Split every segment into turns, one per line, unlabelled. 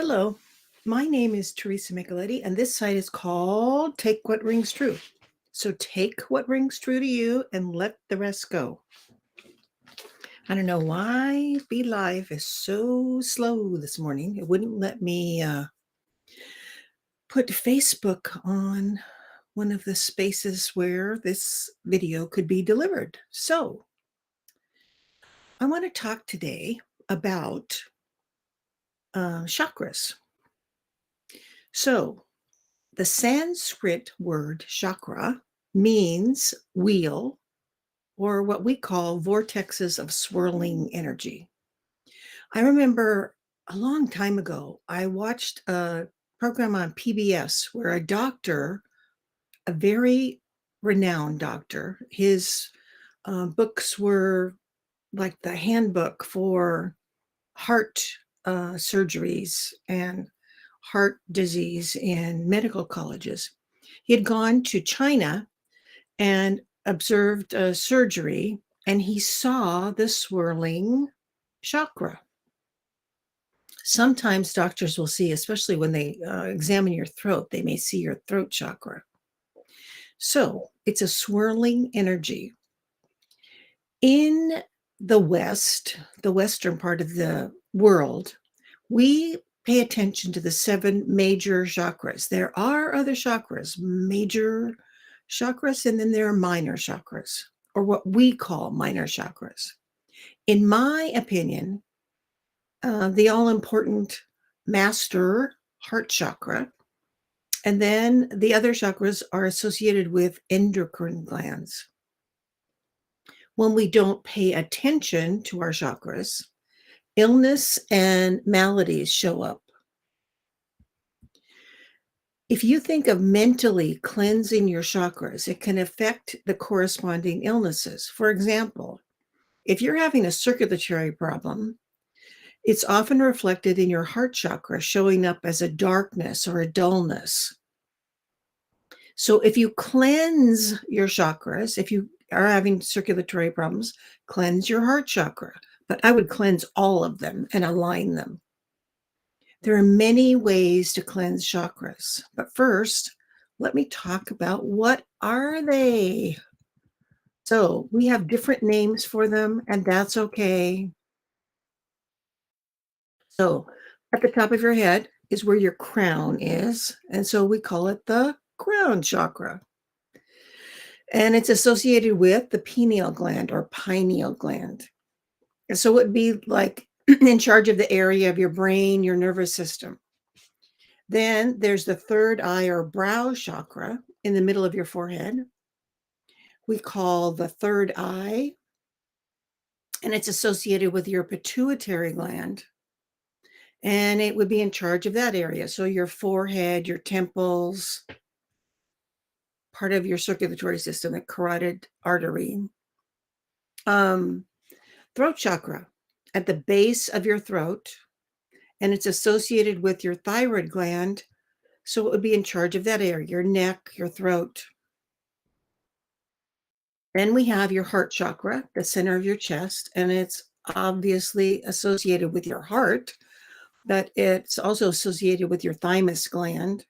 Hello, my name is Teresa Micheletti, and this site is called Take What Rings True. So take what rings true to you and let the rest go. I don't know why Be Live is so slow this morning. It wouldn't let me put Facebook on one of the spaces where this video could be delivered. So I want to talk today about chakras. So the Sanskrit word chakra means wheel, or what we call vortexes of swirling energy. I remember a long time ago, I watched a program on PBS where a doctor, a very renowned doctor, his books were like the handbook for heart surgeries and heart disease in medical colleges. He had gone to China and observed a surgery, and he saw the swirling chakra. Sometimes doctors will see, especially when they examine your throat, they may see your throat chakra. So it's a swirling energy. In the West, the Western part of the world, we pay attention to the 7 major chakras. There are other chakras, major chakras, and then there are minor chakras, or what we call minor chakras. In my opinion, the all-important master heart chakra, and then the other chakras are associated with endocrine glands. When we don't pay attention to our chakras, illness and maladies show up. If you think of mentally cleansing your chakras, it can affect the corresponding illnesses. For example, if you're having a circulatory problem, it's often reflected in your heart chakra, showing up as a darkness or a dullness. So if you cleanse your chakras, if you are having circulatory problems, cleanse your heart chakra. But I would cleanse all of them and align them. There are many ways to cleanse chakras, but first, let me talk about what are they. So we have different names for them, and that's okay. So at the top of your head is where your crown is, and so we call it the crown chakra. And it's associated with the pineal gland or pineal gland. And so it would be like in charge of the area of your brain, your nervous system. Then there's the third eye or brow chakra in the middle of your forehead. We call the third eye, and it's associated with your pituitary gland. And it would be in charge of that area. So your forehead, your temples, part of your circulatory system, the carotid artery. Throat chakra at the base of your throat, and it's associated with your thyroid gland. So it would be in charge of that area, your neck, your throat. Then we have your heart chakra, the center of your chest, and it's obviously associated with your heart, but it's also associated with your thymus gland.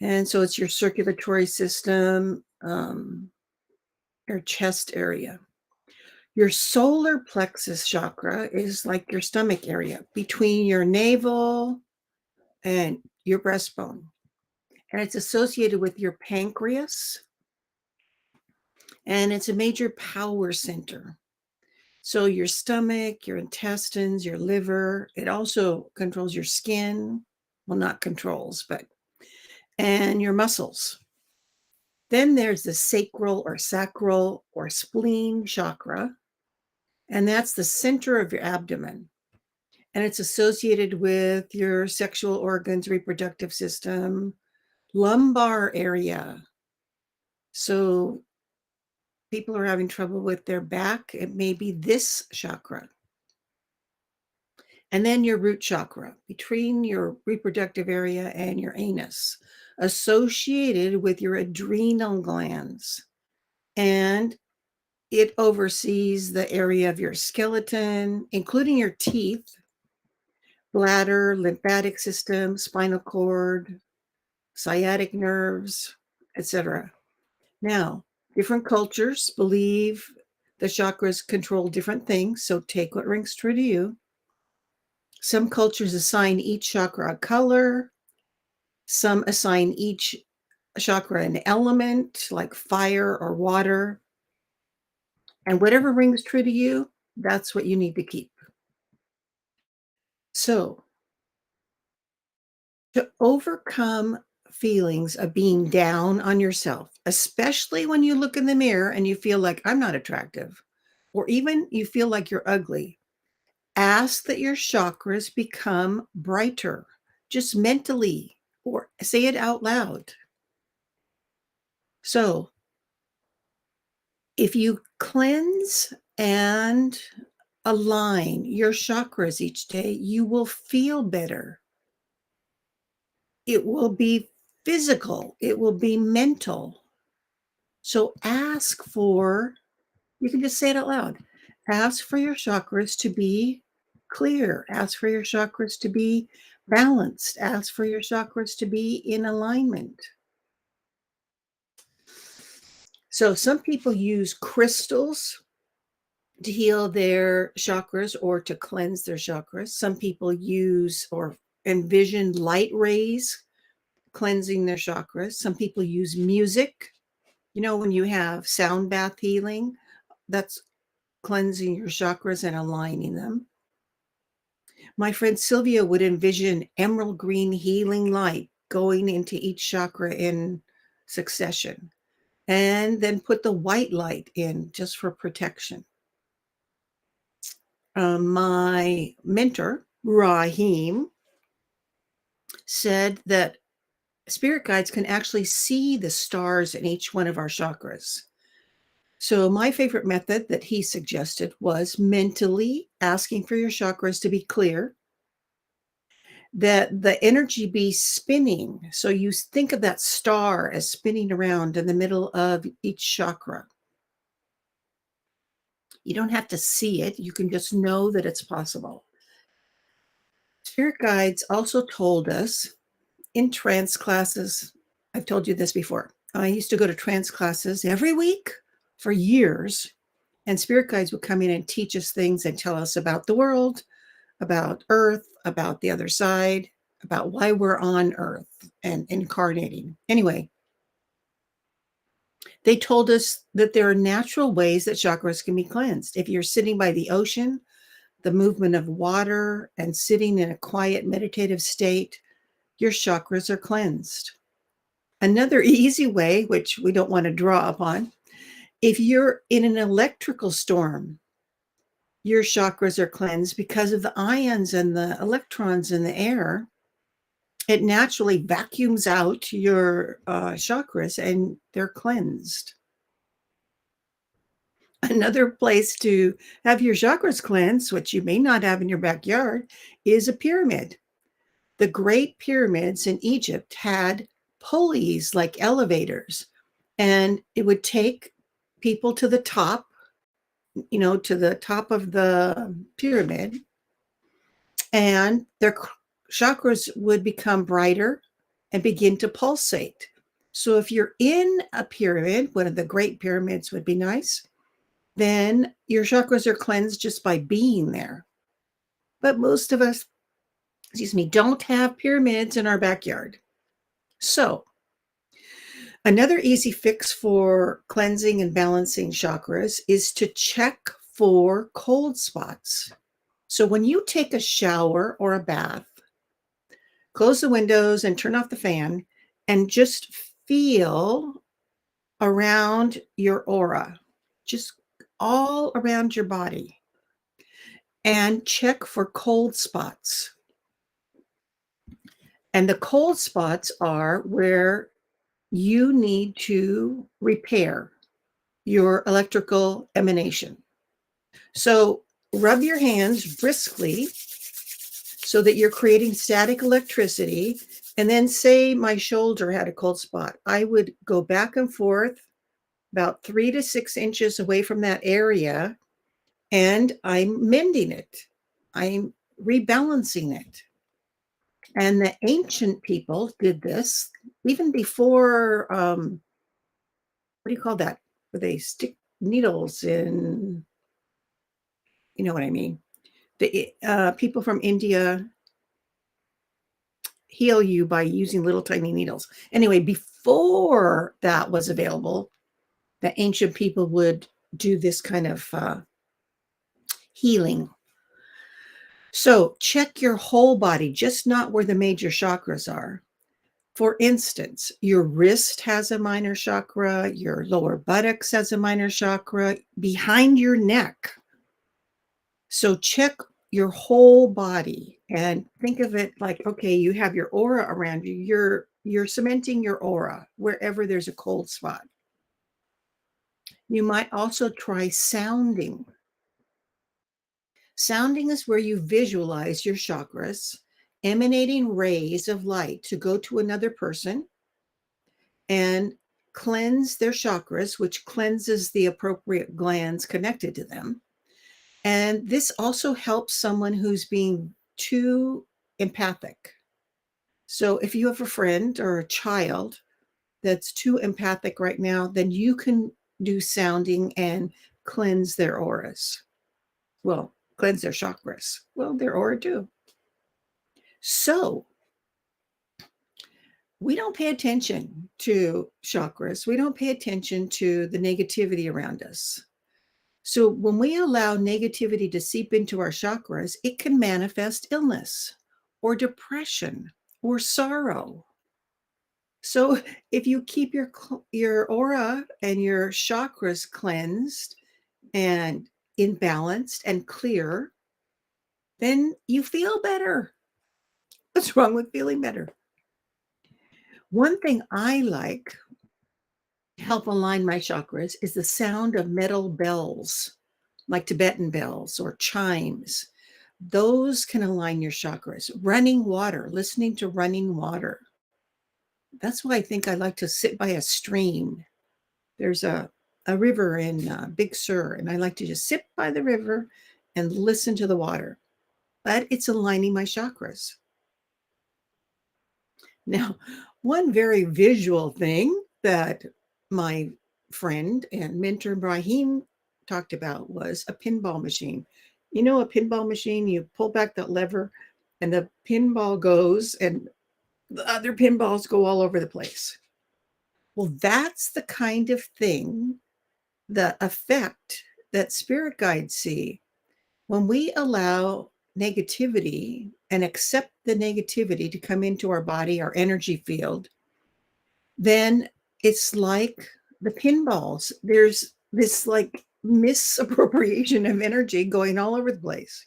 And so it's your circulatory system, your chest area. Your solar plexus chakra is like your stomach area between your navel and your breastbone. And it's associated with your pancreas. And it's a major power center. So your stomach, your intestines, your liver, it also controls your skin. Well, not controls, but, and your muscles. Then there's the sacral or spleen chakra. And that's the center of your abdomen. And it's associated with your sexual organs, reproductive system, lumbar area. So people are having trouble with their back, it may be this chakra. And then your root chakra, between your reproductive area and your anus, associated with your adrenal glands. And it oversees the area of your skeleton, including your teeth, bladder, lymphatic system, spinal cord, sciatic nerves, etc. Now, different cultures believe the chakras control different things, so take what rings true to you. Some cultures assign each chakra a color. Some assign each chakra an element like fire or water. And whatever rings true to you, that's what you need to keep. So, to overcome feelings of being down on yourself, especially when you look in the mirror and you feel like I'm not attractive, or even you feel like you're ugly, ask that your chakras become brighter, just mentally, or say it out loud. So, if you cleanse and align your chakras each day, you will feel better. It will be physical, it will be mental. So ask for, you can just say it out loud. Ask for your chakras to be clear. Ask for your chakras to be balanced. Ask for your chakras to be in alignment. So some people use crystals to heal their chakras or to cleanse their chakras. Some people use or envision light rays cleansing their chakras. Some people use music. You know, when you have sound bath healing, that's cleansing your chakras and aligning them. My friend Sylvia would envision emerald green healing light going into each chakra in succession, and then put the white light in just for protection. My mentor, Rahim, said that spirit guides can actually see the stars in each one of our chakras. So, my favorite method that he suggested was mentally asking for your chakras to be clear, that the energy be spinning. So, you think of that star as spinning around in the middle of each chakra. You don't have to see it, you can just know that it's possible. Spirit guides also told us in trance classes, I've told you this before. I used to go to trance classes every week for years, and spirit guides would come in and teach us things and tell us about the world, about Earth, about the other side, about why we're on Earth and incarnating. Anyway, they told us that there are natural ways that chakras can be cleansed. If you're sitting by the ocean, the movement of water, and sitting in a quiet meditative state, your chakras are cleansed. Another easy way, which we don't want to draw upon, if you're in an electrical storm, your chakras are cleansed because of the ions and the electrons in the air. It naturally vacuums out your chakras and they're cleansed. Another place to have your chakras cleansed, which you may not have in your backyard, is a pyramid. The great pyramids in Egypt had pulleys like elevators, and it would take people to the top, to the top of the pyramid, and their chakras would become brighter and begin to pulsate. So if you're in a pyramid, one of the great pyramids would be nice, then your chakras are cleansed just by being there. But most of us, don't have pyramids in our backyard. So another easy fix for cleansing and balancing chakras is to check for cold spots. So when you take a shower or a bath, close the windows and turn off the fan and just feel around your aura, just all around your body, and check for cold spots. And the cold spots are where you need to repair your electrical emanation. So rub your hands briskly so that you're creating static electricity. And then say my shoulder had a cold spot. I would go back and forth about 3 to 6 inches away from that area, and I'm mending it. I'm rebalancing it. And the ancient people did this even before, what do you call that? Where they stick needles in, you know what I mean? The people from India heal you by using little tiny needles. Anyway, before that was available, the ancient people would do this kind of healing. So check your whole body, just not where the major chakras are. For instance, your wrist has a minor chakra, your lower buttocks has a minor chakra, behind your neck. So check your whole body and think of it like, okay, you have your aura around you. You're cementing your aura wherever there's a cold spot. You might also try sounding. Sounding is where you visualize your chakras emanating rays of light to go to another person and cleanse their chakras, which cleanses the appropriate glands connected to them. And this also helps someone who's being too empathic. So if you have a friend or a child that's too empathic right now, then you can do sounding and cleanse their auras. Well, cleanse their chakras. Well, their aura too. So we don't pay attention to chakras. We don't pay attention to the negativity around us. So when we allow negativity to seep into our chakras, it can manifest illness or depression or sorrow. So if you keep your aura and your chakras cleansed and in balanced and clear, then you feel better. What's wrong with feeling better? One thing I like to help align my chakras is the sound of metal bells, like Tibetan bells or chimes. Those can align your chakras. Running water, listening to running water. That's why I think I like to sit by a stream. There's a river in Big Sur, and I like to just sit by the river and listen to the water. But it's aligning my chakras. Now, one very visual thing that my friend and mentor Brahim talked about was a pinball machine. You know, a pinball machine, you pull back that lever and the pinball goes and the other pinballs go all over the place. Well, that's the kind of thing, the effect that spirit guides see when we allow negativity and accept the negativity to come into our body, our energy field. Then it's like the pinballs. There's this like misappropriation of energy going all over the place.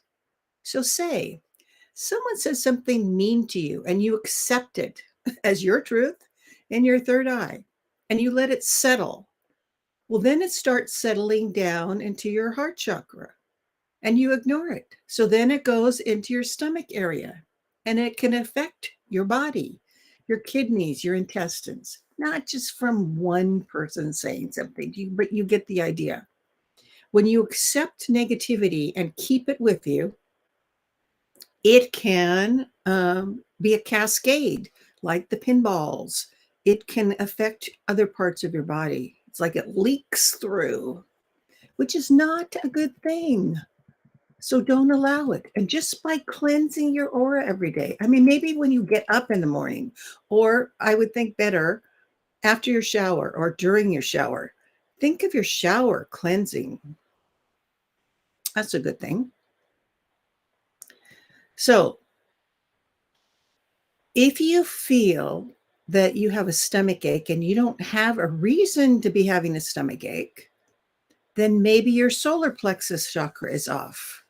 So say someone says something mean to you and you accept it as your truth in your third eye and you let it settle. Well, then it starts settling down into your heart chakra and you ignore it. So then it goes into your stomach area and it can affect your body, your kidneys, your intestines, not just from one person saying something, but you get the idea. When you accept negativity and keep it with you, it can be a cascade like the pinballs. It can affect other parts of your body. It's like it leaks through, which is not a good thing. So don't allow it. And just by cleansing your aura every day, I mean, maybe when you get up in the morning, or I would think better after your shower or during your shower, think of your shower cleansing. That's a good thing. So if you feel that you have a stomach ache and you don't have a reason to be having a stomach ache, then maybe your solar plexus chakra is off.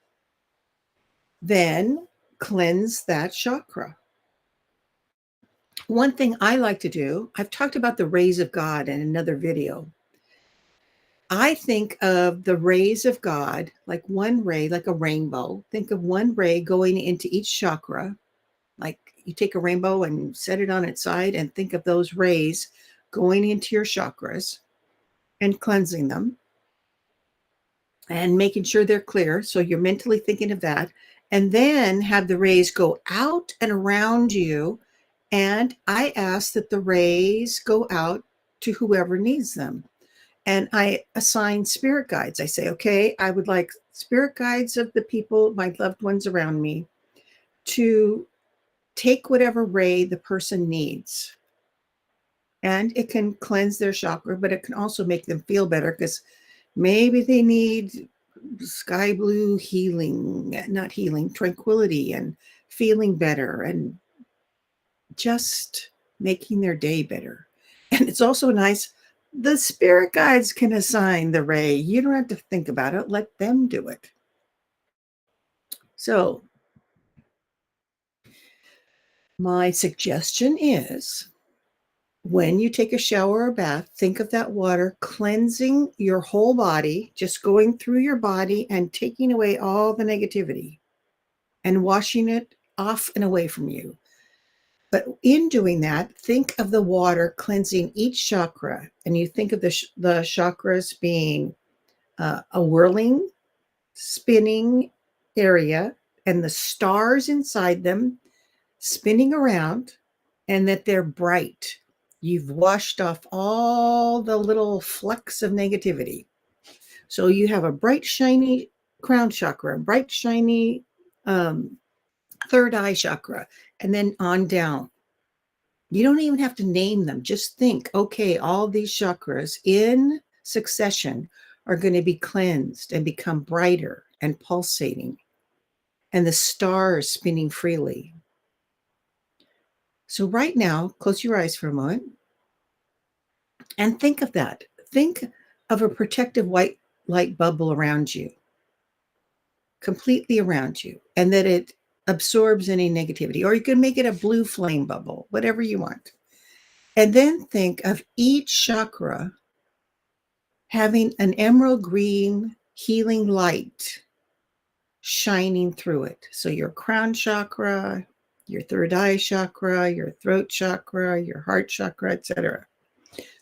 Then cleanse that chakra. One thing I like to do, I've talked about the rays of God in another video. I think of the rays of God like one ray, like a rainbow. Think of one ray going into each chakra. Like you take a rainbow and set it on its side and think of those rays going into your chakras and cleansing them and making sure they're clear. So you're mentally thinking of that. and then have the rays go out and around you. And I ask that the rays go out to whoever needs them. And I assign spirit guides. I say, okay, I would like spirit guides of the people, my loved ones around me, to take whatever ray the person needs. And it can cleanse their chakra, but it can also make them feel better because maybe they need sky blue healing, not healing, tranquility and feeling better and just making their day better. And it's also nice. The spirit guides can assign the ray. You don't have to think about it. Let them do it. So, my suggestion is when you take a shower or bath, think of that water cleansing your whole body, just going through your body and taking away all the negativity and washing it off and away from you. But in doing that, think of the water cleansing each chakra, and you think of the chakras being a whirling, spinning area, and the stars inside them spinning around, and that they're bright. You've washed off all the little flecks of negativity. So you have a bright, shiny crown chakra, a bright, shiny third eye chakra, and then on down. You don't even have to name them. Just think, okay, all these chakras in succession are going to be cleansed and become brighter and pulsating, and the stars spinning freely. So, right now, close your eyes for a moment and think of that. Think of a protective white light bubble around you, completely around you, and that it absorbs any negativity. Or you can make it a blue flame bubble, whatever you want. And then think of each chakra having an emerald green healing light shining through it. So your crown chakra, your third eye chakra, your throat chakra, your heart chakra, etc.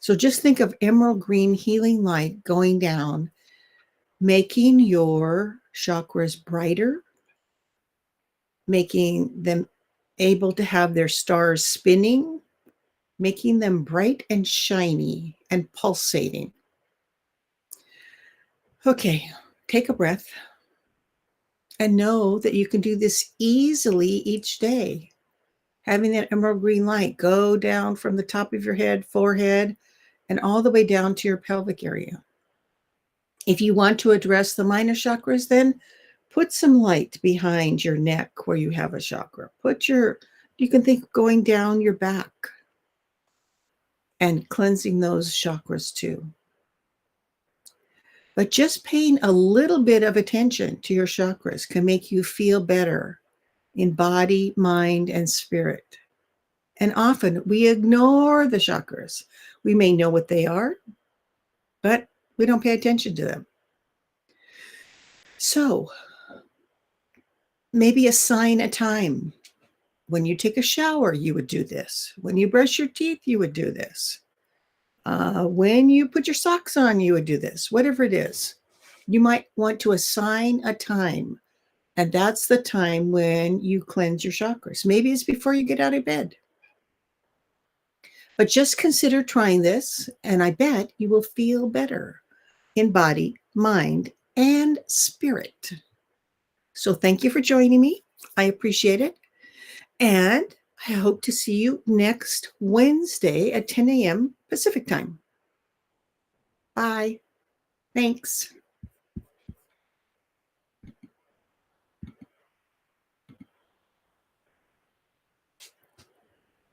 So just think of emerald green healing light going down, making your chakras brighter, making them able to have their stars spinning, making them bright and shiny and pulsating. Okay, take a breath and know that you can do this easily each day. Having that emerald green light go down from the top of your head, forehead, and all the way down to your pelvic area. If you want to address the minor chakras, then put some light behind your neck where you have a chakra. You can think going down your back and cleansing those chakras too. But just paying a little bit of attention to your chakras can make you feel better in body, mind, and spirit. And often we ignore the chakras. We may know what they are, but we don't pay attention to them. So maybe assign a time. When you take a shower, you would do this. When you brush your teeth, you would do this. When you put your socks on, you would do this. Whatever it is, you might want to assign a time. And that's the time when you cleanse your chakras. Maybe it's before you get out of bed. But just consider trying this, and I bet you will feel better in body, mind, and spirit. So thank you for joining me. I appreciate it. And I hope to see you next Wednesday at 10 a.m. Pacific time. Bye. Thanks.